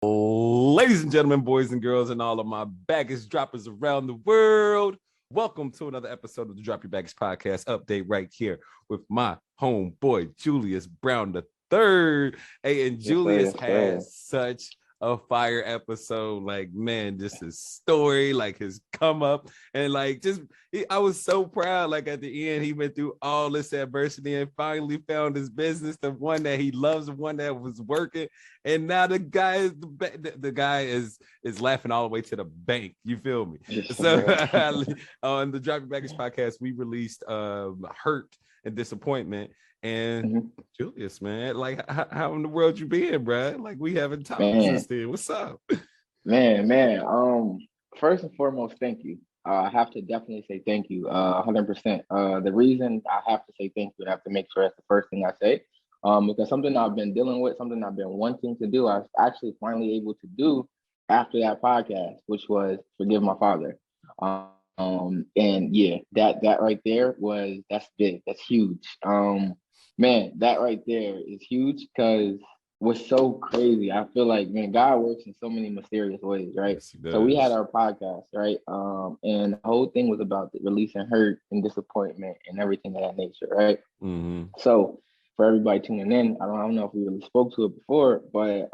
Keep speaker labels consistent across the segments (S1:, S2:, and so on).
S1: Ladies and gentlemen, boys and girls, and all of my baggage droppers around the world, welcome to another episode of the Drop Your Baggage Podcast update right here with my homeboy, Julius Brown III. Hey, and Julius has such a fire episode. Like, man, just his story, like his come up, and like I was so proud. Like at the end, he went through all this adversity and finally found his business, the one that he loves, the one that was working. And now the guy is laughing all the way to the bank. You feel me? So on the Drop Your Baggage Podcast, we released Hurt and Disappointment. And Julius, man, like how in the world you been, bro? Like we haven't talked since then. What's up?
S2: Man. First and foremost, thank you. I have to definitely say thank you, 100%. The reason I have to say thank you, I have to make sure that's the first thing I say, because something I've been dealing with, something I've been wanting to do, I was actually finally able to do after that podcast, which was forgive my father. And yeah, that right there that's big, that's huge. Man, that right there is huge because what's so crazy, I feel like, man, God works in so many mysterious ways, right?
S1: Yes,
S2: so we had our podcast, right? And the whole thing was about releasing hurt and disappointment and everything of that nature, right? So for everybody tuning in, I don't know if we really spoke to it before, but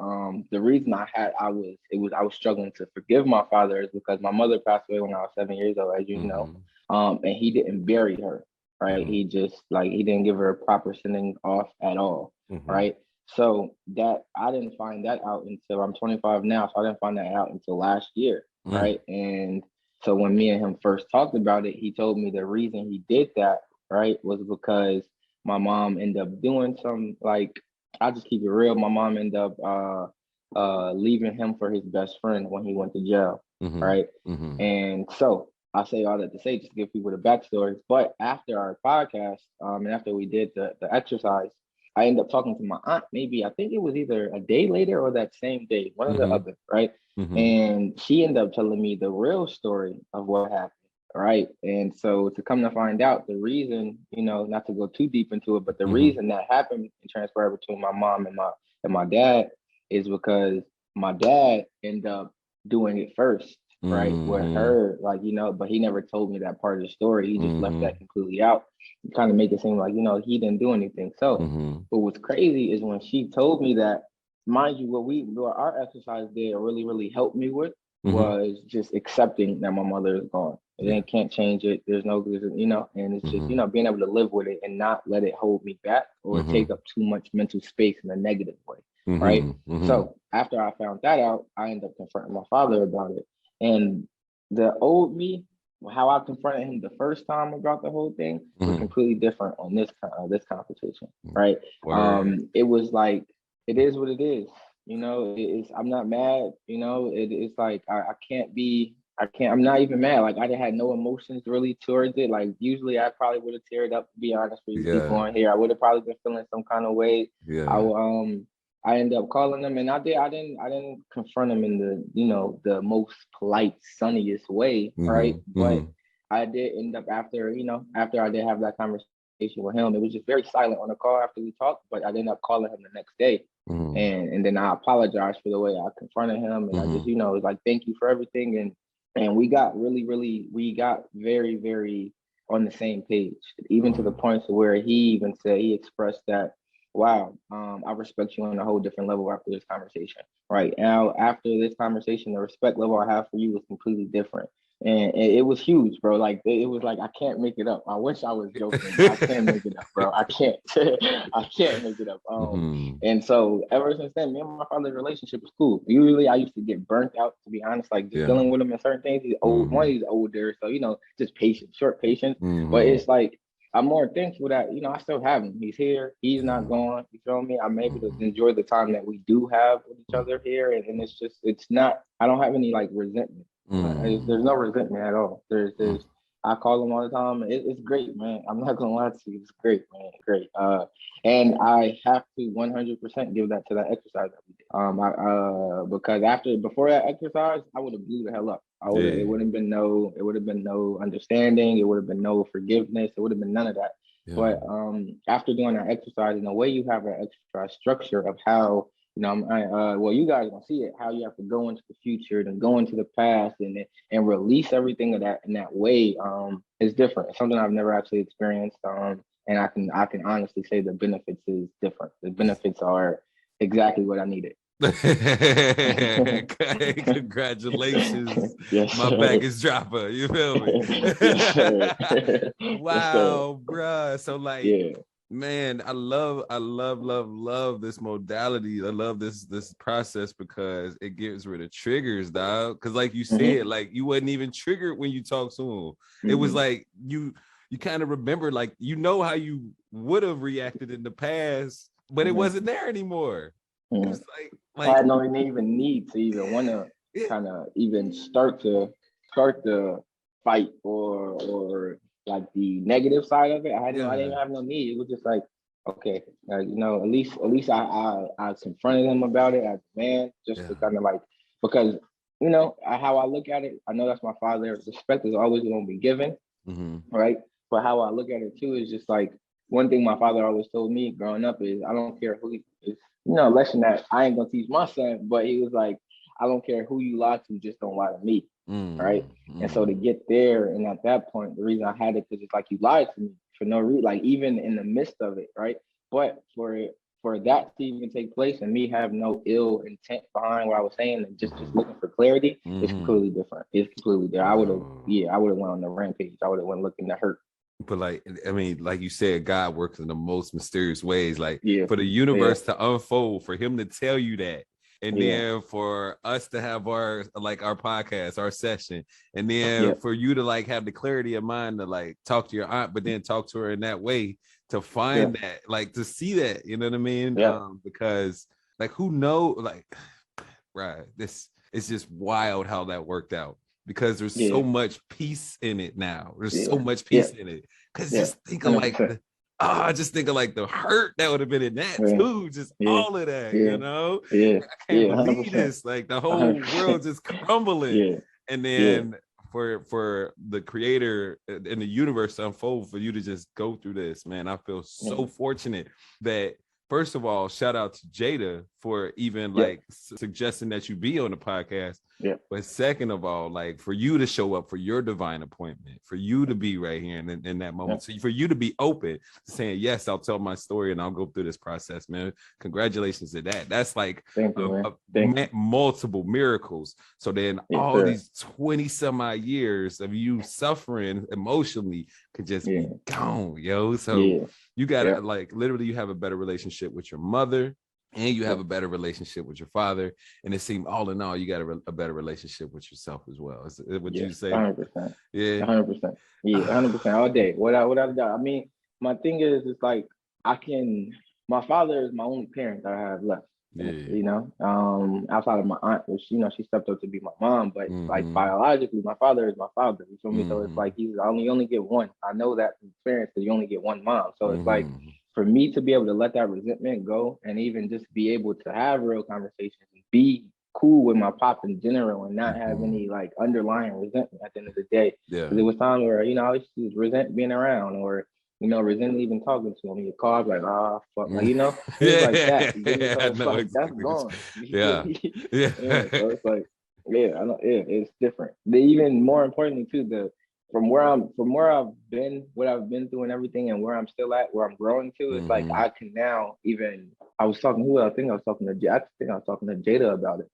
S2: the reason I was struggling to forgive my father is because my mother passed away when I was 7 years old, as you know, and he didn't bury her. Right. He just he didn't give her a proper sending off at all. Right. So that I didn't find that out until I'm 25 now. So I didn't find that out until last year. Right. And so when me and him first talked about it, he told me the reason he did that, right, was because my mom ended up doing some, I'll just keep it real. My mom ended up leaving him for his best friend when he went to jail. Right. And so I say all that to say, just to give people the backstory. But after our podcast, and after we did the exercise, I ended up talking to my aunt. Maybe I think it was either a day later or that same day, one or the other, right? And she ended up telling me the real story of what happened, right? And so to come to find out, the reason, not to go too deep into it, but the reason that happened and transpired between my mom and my dad is because my dad ended up doing it first. Right, with her, but he never told me that part of the story. He just left that completely out, kind of make it seem like, he didn't do anything. So, but what's crazy is when she told me that, mind you, what our exercise there really, really helped me with was just accepting that my mother is gone. And can't change it. There's no, and it's just, being able to live with it and not let it hold me back or take up too much mental space in a negative way. Right. So after I found that out, I ended up confronting my father about it. And the old me, how I confronted him the first time about the whole thing was completely different on this conversation, right? It was like, it is what it is, I'm not mad, it's like I'm not even mad. Like I had no emotions really towards it. Like usually I probably would have teared up, to be honest with you, people on here. I would have probably been feeling some kind of way. I ended up calling him, and I didn't confront him in the most polite, sunniest way, right? But I did end up after I did have that conversation with him, it was just very silent on the call after we talked, but I ended up calling him the next day. And then I apologized for the way I confronted him, and I just, was like, thank you for everything. And we got very, very on the same page, even to the point to where he expressed that, wow, I respect you on a whole different level after this conversation. Right now, after this conversation, the respect level I have for you was completely different. And it was huge, bro. Like it was like, I can't make it up. I wish I was joking, but I can't make it up, bro. I can't. I can't make it up. And so ever since then, me and my father's relationship is cool. Usually I used to get burnt out, to be honest, like just dealing with him in certain things. He's old, he's older, so just short patience. But it's like, I'm more thankful that, I still have him. He's here. He's not gone. You feel me? I'm able to enjoy the time that we do have with each other here. And it's not, I don't have any resentment. There's no resentment at all. I call him all the time. It's great, man. I'm not gonna lie to you. It's great, man. Great. And I have to 100% give that to that exercise that we did. Because before that exercise, I would have blew the hell up. It would have been no understanding. It would have been no forgiveness. It would have been none of that. But after doing that exercise, and the way you have an exercise structure of how well, you guys gonna see it, how you have to go into the future and go into the past and release everything of that in that way. Is different. It's something I've never actually experienced. And I can honestly say the benefits is different. The benefits are exactly what I needed.
S1: Congratulations,
S2: yes,
S1: my baggage dropper. You feel me?
S2: yes,
S1: Wow, bruh. So like,
S2: yeah.
S1: Man, I love this modality. I love this process because it gets rid of triggers, dog. Because like you said, like you wasn't even triggered when you talked to him. It was like you kind of remember, like how you would have reacted in the past, but it wasn't there anymore. It was like
S2: I don't even need to even want to kind of even start the fight or like the negative side of it. I didn't even have no need. It was just like, okay, at least I confronted him about it as a man, just to kind of like, because how I look at it, I know that's my father. Respect is always going to be given, right? But how I look at it too is just like, one thing my father always told me growing up is, I don't care who he is, lesson that I ain't gonna teach my son, but he was like, I don't care who you lie to, just don't lie to me. Right. And so to get there, and at that point, the reason I had it, because it's like, you lied to me for no reason, like even in the midst of it, right? But for that to even take place and me have no ill intent behind what I was saying and just looking for clarity, it's completely different. It's completely different. I would have went on the rampage. I would have went looking to hurt.
S1: But like, I mean, like you said, God works in the most mysterious ways. Like for the universe to unfold, for him to tell you that, and then for us to have our podcast, our session, and then for you to like have the clarity of mind to like talk to your aunt, but then talk to her in that way, to find that, like to see that, you know what I mean? Because like, who knows, like, right, this it's just wild how that worked out. Because there's so much peace in it now. There's so much peace in it. Because just think of like the hurt that would have been in that too. Just all of that, I can't believe
S2: 100%.
S1: this. Like the whole world just crumbling. And then for the creator and the universe to unfold, for you to just go through this, man, I feel so fortunate that. First of all, shout out to Jada for even like suggesting that you be on the podcast. But second of all, like for you to show up for your divine appointment, for you to be right here in that moment. So for you to be open to saying, yes, I'll tell my story and I'll go through this process, man. Congratulations to that. That's like multiple miracles. So then all these 20 some odd years of you suffering emotionally could just be gone, yo. So you gotta like literally you have a better relationship with your mother, and you have a better relationship with your father, and it seemed all in all you got a better relationship with yourself as well. Is what you say?
S2: 100%. 100%. 100% all day. Without a doubt. I mean, my thing is, it's like my father is my only parent that I have left. Outside of my aunt, which she stepped up to be my mom, but like biologically, my father is my father. You feel me? So it's like I only get one. I know that from experience, because you only get one mom. So it's like, for me to be able to let that resentment go and even just be able to have real conversations and be cool with my pop in general and not have any like underlying resentment at the end of the day. Because there was times where, I used to resent being around, or resent even talking to him. He called like, fuck, like, it was like that. So it's like, that's gone. So it's like, I know, it's different. Even more importantly too, from where I've been, what I've been through and everything, and where I'm still at, where I'm growing to, it's like I can now even. I was talking to Jada about it,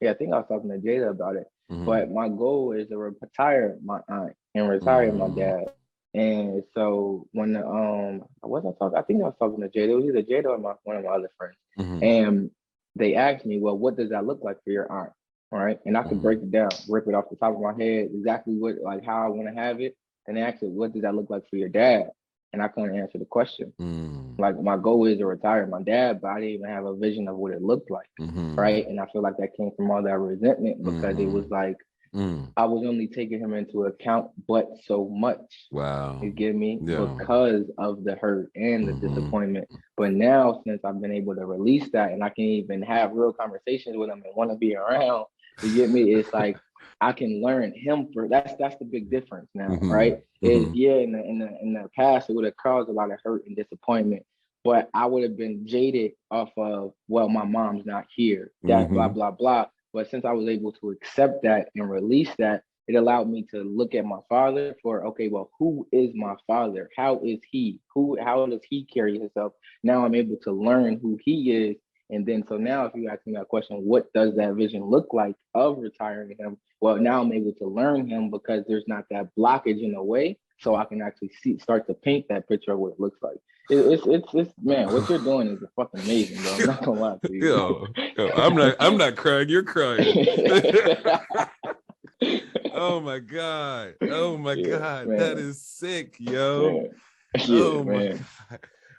S2: I think I was talking to Jada about it. But my goal is to retire my aunt and retire my dad. And so when I think I was talking to Jada. It was either Jada or one of my other friends, and they asked me, well, what does that look like for your aunt? All right. And I could break it down, rip it off the top of my head, exactly how I want to have it. And they asked me, what does that look like for your dad? And I couldn't answer the question. Like, my goal is to retire my dad, but I didn't even have a vision of what it looked like. Right. And I feel like that came from all that resentment, because it was like, I was only taking him into account, but so much.
S1: Wow.
S2: You get me? Because of the hurt and the disappointment. But now, since I've been able to release that, and I can even have real conversations with him and want to be around, you get me? It's like I can learn him that's the big difference now, right? In the past, it would have caused a lot of hurt and disappointment. but I would have been jaded off of, well, my mom's not here, that blah, blah, blah. But since I was able to accept that and release that, it allowed me to look at my father for, okay, well, who is my father? How is he? How does he carry himself? Now I'm able to learn who he is. And then, so now if you ask me that question, what does that vision look like of retiring him? Well, now I'm able to learn him because there's not that blockage in the way. So I can actually start to paint that picture of what it looks like. It's man, what you're doing is fucking amazing, bro. I'm not gonna lie to you.
S1: I'm not crying. You're crying. Oh my God. Oh my God. Man. That is sick, yo. Oh my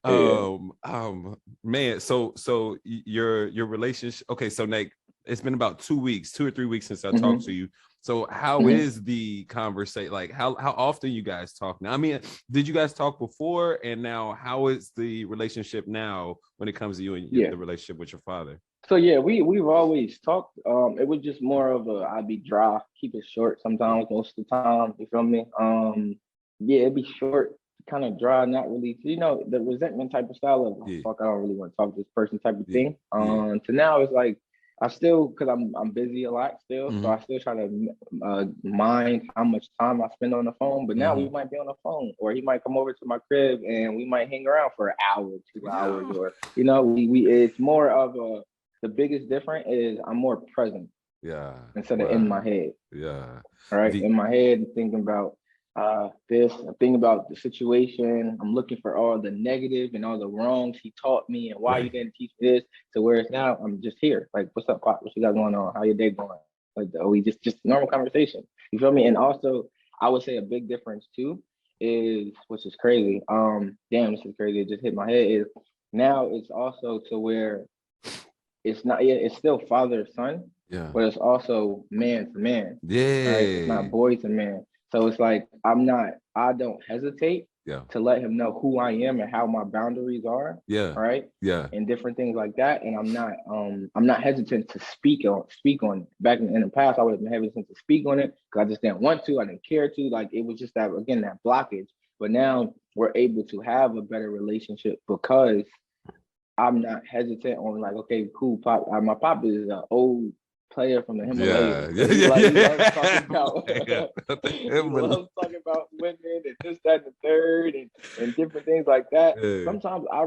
S1: God. Man. So your relationship. Okay, so Nate, it's been about 2 weeks, 2 or 3 weeks since I talked to you. So how is the conversation? Like how often you guys talk now? I mean, did you guys talk before? And now how is the relationship now when it comes to you and the relationship with your father?
S2: So yeah, we've always talked. It was just more of I'd be dry, keep it short sometimes, most of the time. You feel me? Yeah, it'd be short, kind of dry, not really, the resentment type of style of fuck, I don't really want to talk to this person type of thing. So now it's like I still, because I'm busy a lot still, so I still try to mind how much time I spend on the phone. But now we might be on the phone, or he might come over to my crib and we might hang around for an hour, 2 hours, or we it's more of the biggest difference is I'm more present. Yeah. Instead of in my head. Yeah. All right. In my head, thinking about I'm thinking about the situation. I'm looking for all the negative and all the wrongs he taught me and why you didn't teach this. So whereas now I'm just here. Like, what's up, Pop? What you got going on? How your day going? Like, we just normal conversation. You feel me? And also, I would say a big difference too is, which is crazy. Damn, this is crazy. It just hit my head. Is now it's also to where it's not yet. It's still father son. Yeah. But it's also man to man. Yeah. Right? It's not boy to man. So it's like I don't hesitate to let him know who I am and how my boundaries are. Yeah. Right. Yeah. And different things like that. And I'm not hesitant to speak on it. Back in the past, I would have been hesitant to speak on it because I just didn't want to. I didn't care to. Like, it was just that blockage. But now we're able to have a better relationship because I'm not hesitant on, like, okay, cool, Pop. My pop is an old player from the Himalayas. He loves talking about he loves talking about women and this, that, and the third, and different things like that. Sometimes I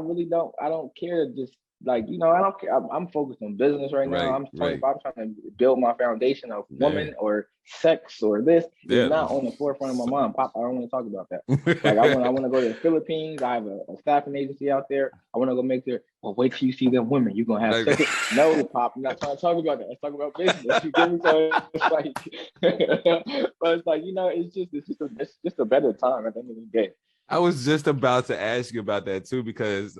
S2: don't care. Just like, I don't care. I'm focused on business right now. I'm trying to build my foundation of woman or sex or this. It's not on the forefront of my mind. Pop, I don't want to talk about that. Like, I want to go to the Philippines. I have a staffing agency out there. I want to go make there. Well, wait till you see them women. You're gonna have sex. No, Pop, I'm not trying to talk about that. Let's talk about business. You get me? So it's like, but it's like, it's just a better time at the end of the day.
S1: I was just about to ask you about that too, because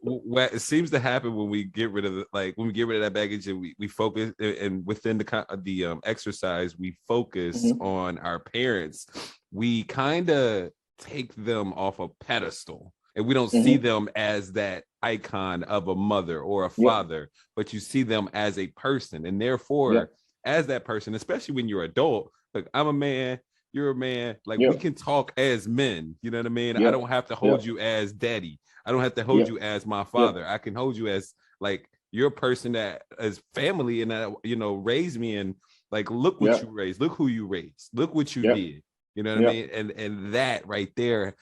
S1: what it seems to happen when we get rid of that baggage and we focus, and within the exercise we focus on our parents, we kind of take them off a pedestal and we don't see them as that icon of a mother or a father, but you see them as a person, and therefore as that person, especially when you're adult, like, I'm a man, you're a man, like we can talk as men, you know what I mean? I don't have to hold you as daddy. I don't have to hold you as my father. I can hold you as, like, you're a person that as family and that, raised me, and like, look what you raised, look who you raised, look what you did. You know what I mean? And that right there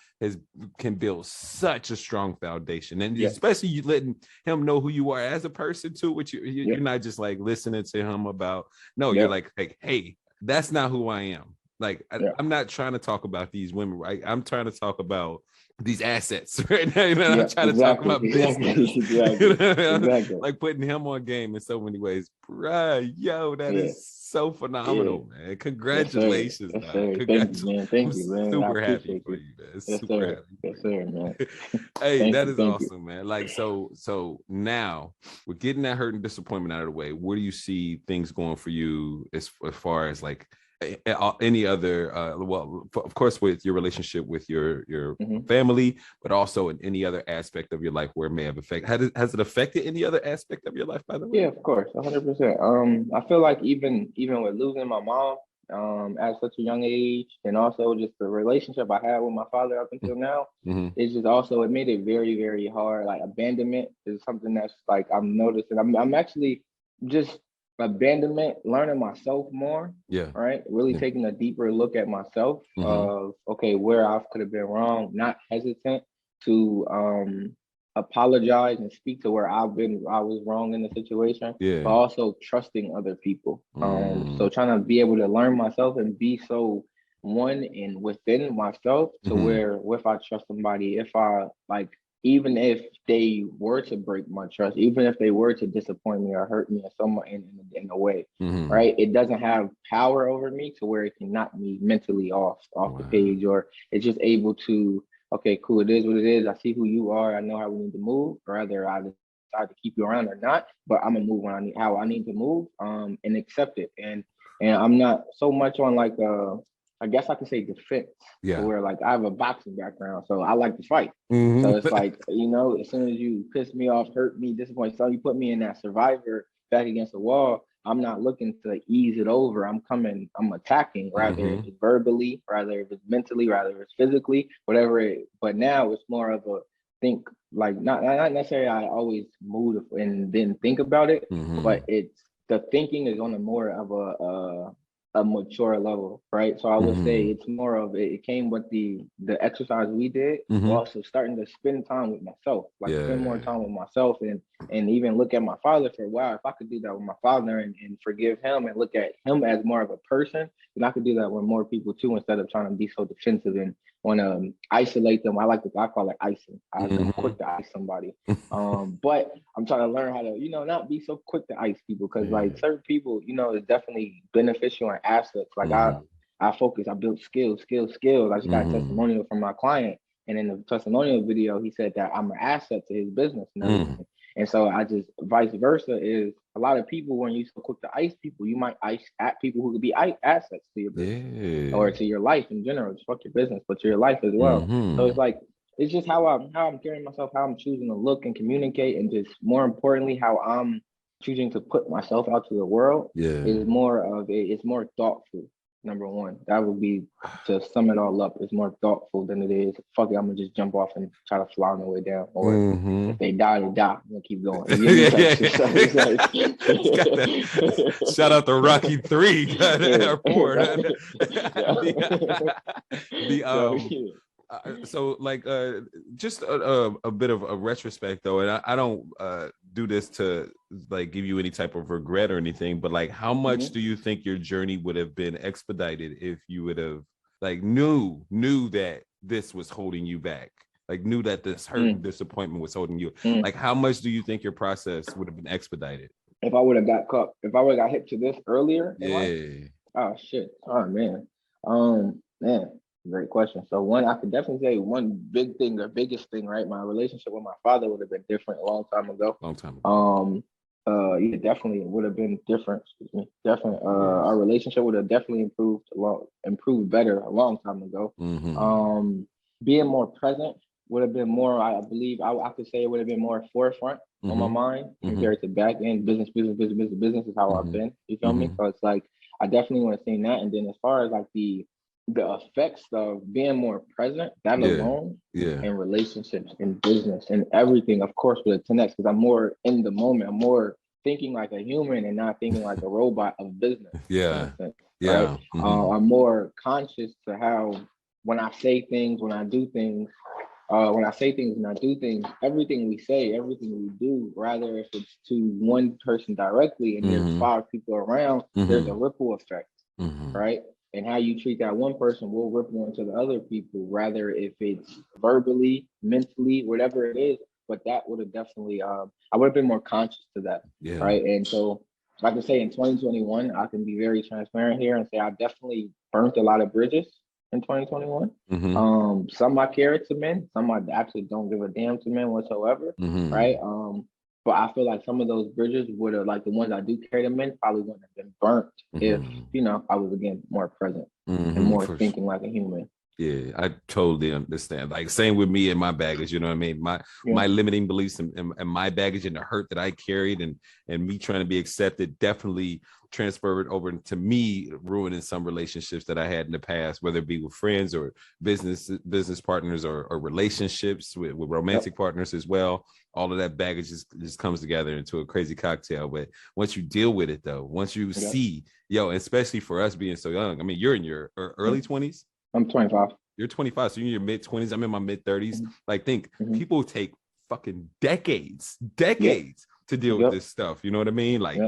S1: can build such a strong foundation. And especially you letting him know who you are as a person too, which you're not just like listening to him about. No, you're like, hey, that's not who I am. Like, I'm not trying to talk about these women, right? I'm trying to talk about these assets right now. I'm trying to talk about business. Exactly. Like, putting him on game in so many ways. Bruh, yo, that is so phenomenal, man. Congratulations, man. Congratulations.
S2: Thank you, man.
S1: Super happy for you, man. Super happy.
S2: Yes, sir, man.
S1: Hey, that is awesome, man. Like, so now we're getting that hurt and disappointment out of the way. Where do you see things going for you as far as, like, any other of course, with your relationship with your family, but also in any other aspect of your life where it may have affected? Has it affected any other aspect of your life, by the way?
S2: Yeah, of course, 100%. I feel like even with losing my mom, at such a young age, and also just the relationship I had with my father up until now, it's just also, it made it very, very hard. Like abandonment is something that's like I'm noticing. I'm actually just abandonment, learning myself more.
S1: Yeah.
S2: Right. Really taking a deeper look at myself of okay, where I could have been wrong, not hesitant to apologize and speak to where I was wrong in the situation, but also trusting other people. So trying to be able to learn myself and be so one and within myself to where if I trust somebody, if I like, even if they were to break my trust, even if they were to disappoint me or hurt me in some in a way, right? It doesn't have power over me to where it can knock me mentally off the page, or it's just able to, okay, cool, it is what it is. I see who you are. I know how we need to move. Or either I decide to keep you around or not, but I'm gonna move when I need, how I need to move, and accept it. And I'm not so much on like I guess I could say defense.
S1: Yeah.
S2: Where like I have a boxing background, so I like to fight. So it's like, you know, as soon as you piss me off, hurt me, disappoint, so you put me in that survivor back against the wall, I'm not looking to ease it over. I'm attacking, rather if it's verbally, rather if it's mentally, rather if it's physically, whatever it, but now it's more of a think, like not necessarily I always move and then think about it, but it's the thinking is on a more of a mature level, right? So I would say it's more of it came with the exercise we did, but also starting to spend time with myself, like spend more time with myself, and even look at my father for a while. If I could do that with my father and forgive him and look at him as more of a person, then I could do that with more people too, instead of trying to be so defensive and want to isolate them. I call it icing. I'm quick to ice somebody. But I'm trying to learn how to, you know, not be so quick to ice people, because like certain people, you know, is definitely beneficial and assets. Like I focus, I build skills. I just got a testimonial from my client, and in the testimonial video, he said that I'm an asset to his business and everything. And so I just, vice versa, is a lot of people, when you so quick to ice people, you might ice at people who could be assets to your business or to your life in general. Just fuck your business, but to your life as well. So it's like, it's just how I'm carrying myself, how I'm choosing to look and communicate, and just more importantly, how I'm choosing to put myself out to the world is more of it's more thoughtful. Number one, that would be, to sum it all up, it's more thoughtful than it is, fuck it, I'm gonna just jump off and try to fly on the way down. Or if they die, they die. I'm gonna keep going.
S1: Shout out to Rocky III or 4. So like just a bit of a retrospect though, and I don't do this to like give you any type of regret or anything, but like how much do you think your journey would have been expedited if you would have like knew that this was holding you back, like knew that this hurt and disappointment was holding you, like how much do you think your process would have been expedited
S2: if I would have got caught, if I would have got hit to this earlier in life? Oh shit. Oh man. Man, great question. So one, I could definitely say one big thing, the biggest thing, right? My relationship with my father would have been different a long time ago. Yeah, definitely would have been different. Excuse me. Definitely. Our relationship would have definitely improved better a long time ago. Being more present would have been more, I believe, I could say it would have been more forefront on my mind compared to back end. Business is how I've been. You feel me? So it's like, I definitely want to say that. And then as far as like the effects of being more present, that alone, in relationships, in business, and everything, of course, with a 10x, because I'm more in the moment. I'm more thinking like a human and not thinking like a robot of business. Right? I'm more conscious to how, when I say things, when I do things, everything we say, everything we do, rather if it's to one person directly and there's 5 people around, there's a ripple effect, right? And how you treat that one person will ripple into the other people, rather if it's verbally, mentally, whatever it is. But that would have definitely, I would have been more conscious to that, right? And so, like I say, in 2021, I can be very transparent here and say I definitely burnt a lot of bridges in 2021. Some I carry to men, some I actually don't give a damn to men whatsoever, right? But I feel like some of those bridges would have, like the ones I do carry to men, probably wouldn't have been burnt if, you know, I was again more present and more thinking like a human.
S1: Yeah, I totally understand. Like same with me and my baggage, you know what I mean? My limiting beliefs and my baggage and the hurt that I carried and me trying to be accepted definitely transferred over to me, ruining some relationships that I had in the past, whether it be with friends or business partners or relationships with romantic partners as well. All of that baggage just comes together into a crazy cocktail. But once you deal with it, though, once you see, especially for us being so young, I mean, you're in your early 20s.
S2: I'm 25.
S1: You're 25, so you're in your mid 20s. I'm in my mid 30s. Like, people take fucking decades to deal with this stuff. You know what I mean? Like,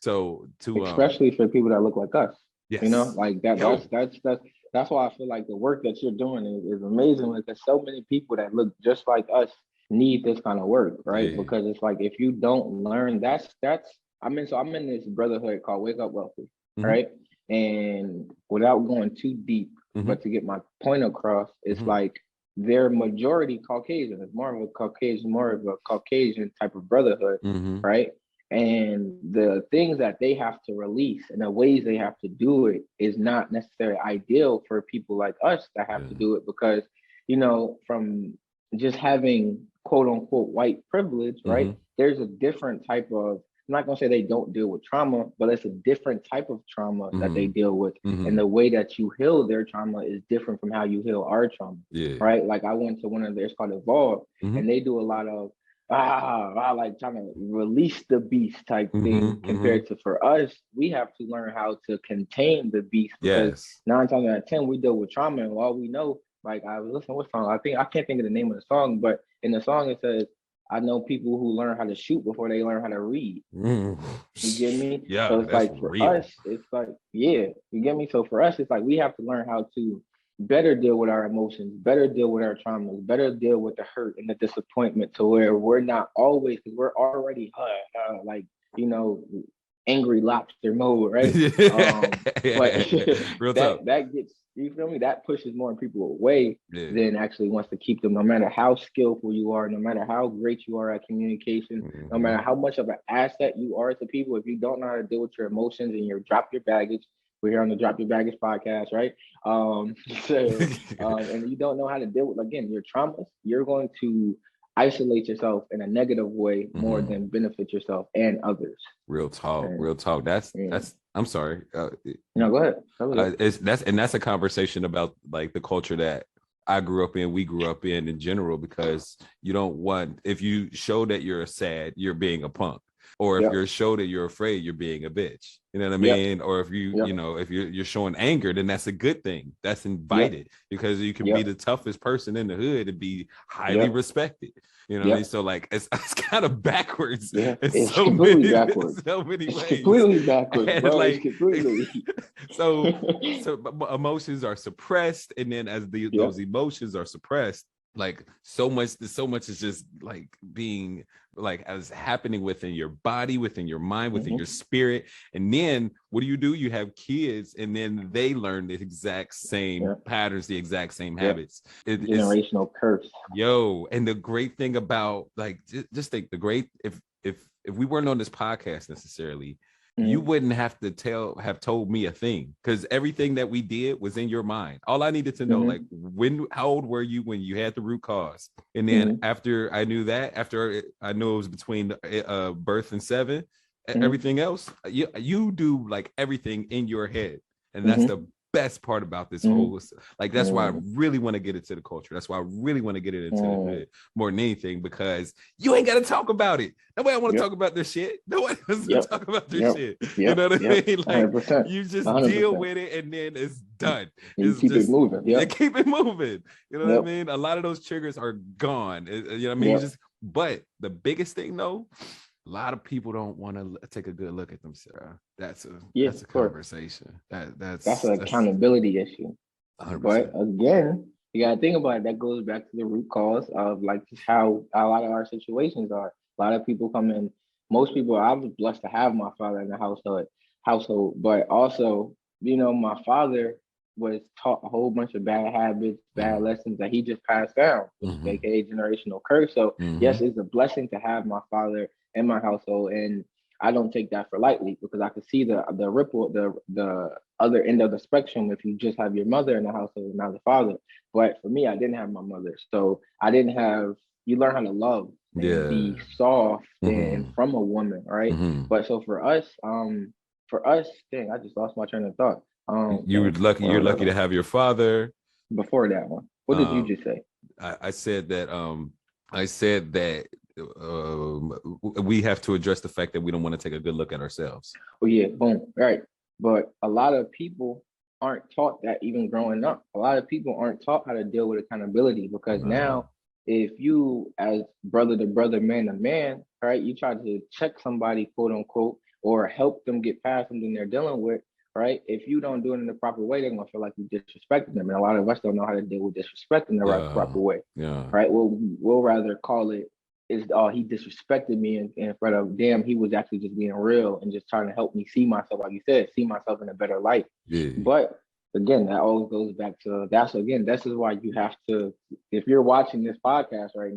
S1: so to
S2: especially for people that look like us. Yes. You know, like that's why I feel like the work that you're doing is amazing, because so many people that look just like us need this kind of work, right? Because it's like, if you don't learn, I'm in this brotherhood called Wake Up Wealthy, right? And without going too deep, but to get my point across, it's like they're majority Caucasian. It's more of a Caucasian type of brotherhood, right? And the things that they have to release and the ways they have to do it is not necessarily ideal for people like us that have to do it, because, you know, from just having quote unquote white privilege, right? There's a different type of, I'm not gonna say they don't deal with trauma, but it's a different type of trauma that they deal with. And the way that you heal their trauma is different from how you heal our trauma, right? Like, I went to one of theirs called Evolve, and they do a lot of like trying to release the beast type thing, compared to, for us, we have to learn how to contain the beast, because 9 times out of 10 we deal with trauma, and all we know, like, I was listening to what song, I can't think of the name of the song, but in the song it says, I know people who learn how to shoot before they learn how to read. You get me?
S1: Yeah.
S2: So it's like, for us, it's like, you get me? So for us, it's like, we have to learn how to better deal with our emotions, better deal with our traumas, better deal with the hurt and the disappointment, to where we're not always, because we're already like, you know, angry lobster mode, right? But
S1: real tough.
S2: That gets, you feel me? That pushes more people away than actually wants to keep them, no matter how skillful you are, no matter how great you are at communication, no matter how much of an asset you are to people. If you don't know how to deal with your emotions and you drop your baggage, we're here on the Drop Your Baggage podcast, right? And you don't know how to deal with, again, your traumas, you're going to isolate yourself in a negative way more than benefit yourself and others.
S1: Real talk. That's I'm sorry.
S2: No, go ahead.
S1: That's a conversation about, like, the culture that I grew up in, we grew up in general, because you don't want, if you show that you're sad, you're being a punk. Or if you're show that you're afraid, you're being a bitch. You know what I mean? Or if you, you know, if you're showing anger, then that's a good thing. That's invited, because you can be the toughest person in the hood and be highly respected. You know what I mean? So, like, it's kind of backwards.
S2: It's so completely backwards.
S1: So many ways.
S2: It's completely backwards, bro.
S1: Like,
S2: it's completely.
S1: so emotions are suppressed, and then as those emotions are suppressed, like, so much is just like being, like, as happening within your body, within your mind, within your spirit. And then what do? You have kids, and then they learn the exact same patterns, the exact same habits.
S2: Generational curse.
S1: And the great thing about, like, just think, the great, if we weren't on this podcast necessarily, you wouldn't have told me a thing, because everything that we did was in your mind. All I needed to know, like, how old were you when you had the root cause? And then after I knew that, after I knew it was between birth and 7, everything else, you do, like, everything in your head. And that's the best part about this whole, like, that's why I really want to get into the culture. That's why I really want to get it into the hood more than anything, because you ain't got to talk about it. Nobody want to talk about this shit. Nobody wants to talk about this shit. You know what I mean? Like, 100%. You just 100%. Deal with it, and then it's done.
S2: Keep it moving.
S1: Keep it moving. You know what I mean? A lot of those triggers are gone. You know what I mean? But the biggest thing, though, a lot of people don't want to take a good look at themselves. That's a conversation. That's an
S2: accountability issue.
S1: 100%.
S2: But again, you gotta think about it. That goes back to the root cause of, like, just how a lot of our situations are. A lot of people come in. Most people, I was blessed to have my father in the household, but also, you know, my father was taught a whole bunch of bad habits, bad lessons that he just passed down, which is aka generational curse. So yes, it's a blessing to have my father in my household, and I don't take that for lightly, because I can see the ripple, the other end of the spectrum if you just have your mother in the household and not the father. But for me, I didn't have my mother, so I didn't have. You learn how to love and be soft and from a woman, right? But so for us, for us, dang, I just lost my train of thought.
S1: You're lucky to have your father.
S2: Before that one, what did you just say?
S1: I said that we have to address the fact that we don't want to take a good look at ourselves.
S2: Oh yeah, boom, right. But a lot of people aren't taught that even growing up. A lot of people aren't taught how to deal with accountability, because now if you, as brother to brother, man to man, right, you try to check somebody, quote unquote, or help them get past something they're dealing with, right? If you don't do it in the proper way, they're gonna feel like you disrespecting them. And a lot of us don't know how to deal with disrespect in the proper way.
S1: Yeah.
S2: Right. We'll rather call it is he disrespected me in front of, damn, he was actually just being real and just trying to help me see myself, like you said, see myself in a better light.
S1: Yeah.
S2: But again, that always goes back to this is why you have to, if you're watching this podcast right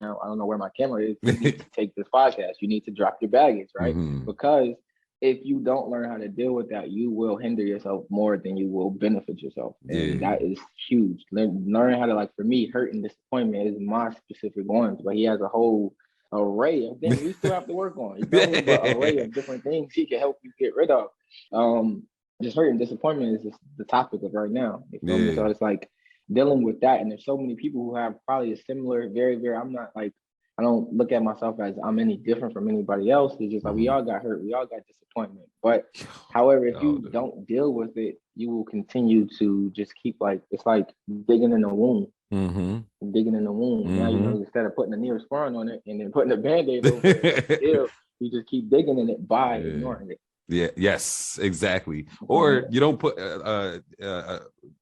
S2: now, I don't know where my camera is, you need to take this podcast. You need to drop your baggage, right? Mm-hmm. Because if you don't learn how to deal with that, you will hinder yourself more than you will benefit yourself. And that is huge. Learning how to, like, for me, hurt and disappointment is my specific ones, but he has a whole array of things you still have to work on. You know, but array of different things he can help you get rid of. Just hurt and disappointment is just the topic of right now. You feel me? So it's like dealing with that. And there's so many people who have probably a similar, very, very, I don't look at myself as I'm any different from anybody else. It's just like we all got hurt, we all got disappointment. But however, if you don't deal with it, you will continue to just keep, like, it's like digging in the wound. Mm-hmm. Digging in the wound. Mm-hmm. Now, you know, instead of putting a Neosporin on it and then putting a Band-Aid over it, you just keep digging in it by ignoring it.
S1: Yeah. Yes, exactly. Or you don't put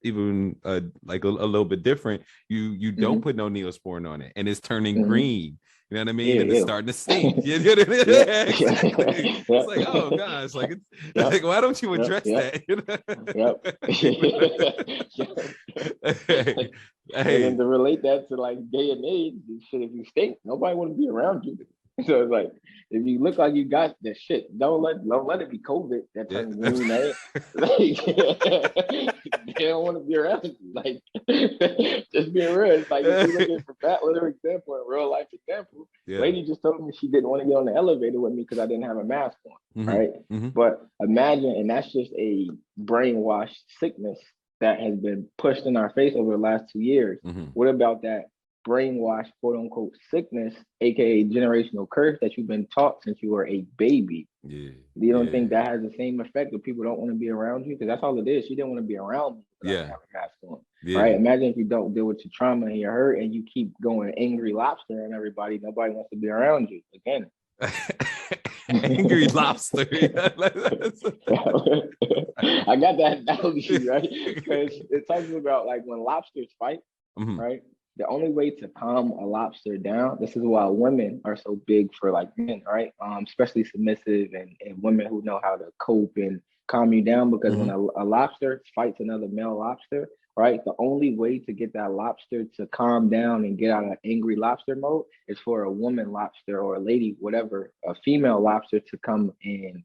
S1: even like a little bit different. You don't put no Neosporin on it, and it's turning green. You know what I mean? And it's starting to stink. You know what I mean? It's like, oh gosh, like, it's like, why don't you address that?
S2: Hey. And to relate that to, like, day and age, shit, if you stink, nobody want to be around you. So it's like, if you look like you got the shit, don't let it be COVID that turns green, man. Like, they don't want to be around you. Like, just being real. It's like, if you look at, for that little example, a real life example, lady just told me she didn't want to get on the elevator with me because I didn't have a mask on, right? Mm-hmm. But imagine, and that's just a brainwashed sickness that has been pushed in our face over the last 2 years. Mm-hmm. What about that brainwashed, quote unquote, sickness, aka generational curse that you've been taught since you were a baby? You don't think that has the same effect if people don't want to be around you? Because that's all it is. She didn't want to be around me because I didn't have a mask on. Right? Imagine if you don't deal with your trauma and your hurt and you keep going angry lobster and everybody, nobody wants to be around you again.
S1: Angry lobster.
S2: I got that analogy, right? Because it talks about, like, when lobsters fight, right? The only way to calm a lobster down, this is why women are so big for, like, men, right? Especially submissive and women who know how to cope and calm you down, because when a lobster fights another male lobster, right? The only way to get that lobster to calm down and get out of angry lobster mode is for a woman lobster or a lady, whatever, a female lobster to come and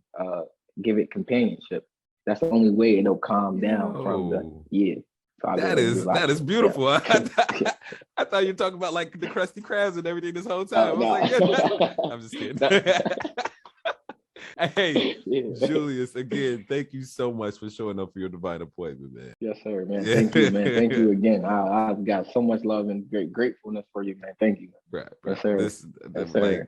S2: give it companionship. That's the only way it'll calm down from the, So
S1: that is beautiful. I thought you were talking about, like, the Krusty Krabs and everything this whole time. I was like, I'm just kidding. Hey, Julius, again, thank you so much for showing up for your divine appointment, man.
S2: Yes, sir, man. Thank you, man. Thank you again. I've got so much love and great gratefulness for you, man. Thank you.
S1: Right.
S2: Yes, sir.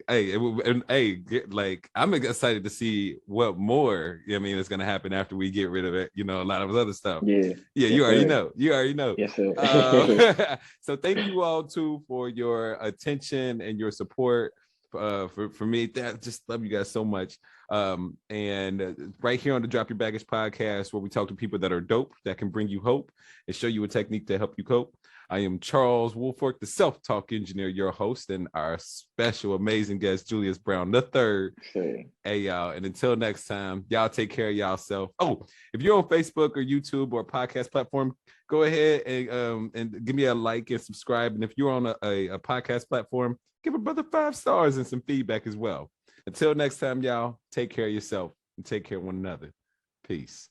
S1: Like, I'm excited to see what more, is going to happen after we get rid of it. You know, a lot of other stuff.
S2: Yeah.
S1: You already know.
S2: Yes, sir.
S1: So thank you all too for your attention and your support. For me, that just love you guys so much. And right here on the Drop Your Baggage podcast, where we talk to people that are dope, that can bring you hope and show you a technique to help you cope. I am Charles Woolfork, the self-talk engineer, your host, and our special, amazing guest, Julius Brown III. Hey, y'all. And until next time, y'all take care of y'allself. Oh, if you're on Facebook or YouTube or a podcast platform, go ahead and give me a like and subscribe. And if you're on a podcast platform, give a brother 5 stars and some feedback as well. Until next time, y'all, take care of yourself and take care of one another. Peace.